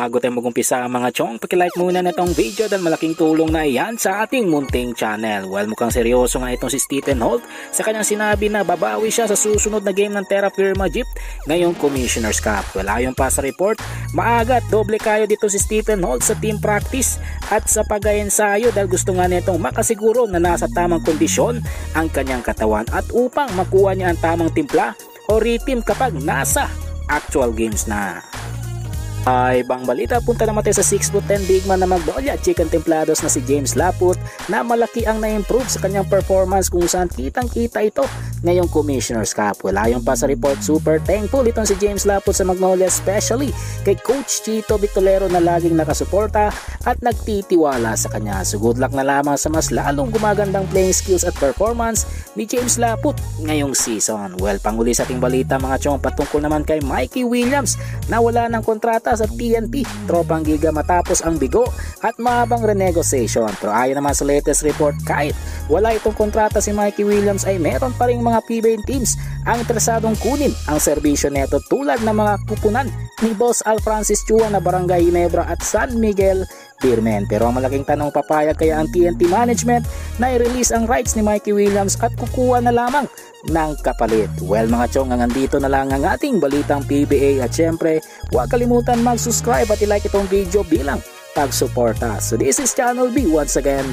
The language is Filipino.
Bago tayo mag-umpisa mga chong, pakilike muna na itong video dahil malaking tulong na iyan sa ating munting channel. Well, mukhang seryoso nga itong si Stephen Holt sa kanyang sinabi na babawi siya sa susunod na game ng Terra Firma Jeep ngayong Commissioner's Cup. Well, ayon pa sa report, maaga at doble kayo dito si Stephen Holt sa team practice at sa pag-ensayo dahil gusto nga nitong makasiguro na nasa tamang kondisyon ang kanyang katawan at upang makuha niya ang tamang timpla o rhythm kapag nasa actual games na. Ay ibang balita, punta naman tayo sa 6'10" big man na Magnolia Chicken Templados na si James Laput na malaki ang na-improve sa kanyang performance kung saan kitang kita ito ngayong Commissioner's Cup. Well, ayon pa sa report, super thankful itong si James Laput sa Magnolia, especially kay Coach Chito Victolero na laging nakasuporta at nagtitiwala sa kanya. So good luck na lamang sa mas lalong gumagandang playing skills at performance ni James Laput ngayong season. Well, panghuli sa ating balita mga chong, patungkol naman kay Mikey Williams na wala ng kontrata sa TNT Tropang Giga matapos ang bigo at mahabang renegotiation. Pero ayon naman sa latest report, kahit wala itong kontrata si Mikey Williams ay meron pa ring mga PBA teams ang interesadong kunin ang serbisyo neto tulad ng mga kupunan ni Boss Al Francis Chua na Barangay Ginebra at San Miguel Beermen. Pero ang malaking tanong, papayag kaya ang TNT management na i-release ang rights ni Mikey Williams at kukuha na lamang ng kapalit? Well mga chong, hanggang dito na lang ang ating balitang PBA at syempre huwag kalimutan mag-subscribe at i-like itong video bilang pagsuporta. So this is Channel B once again.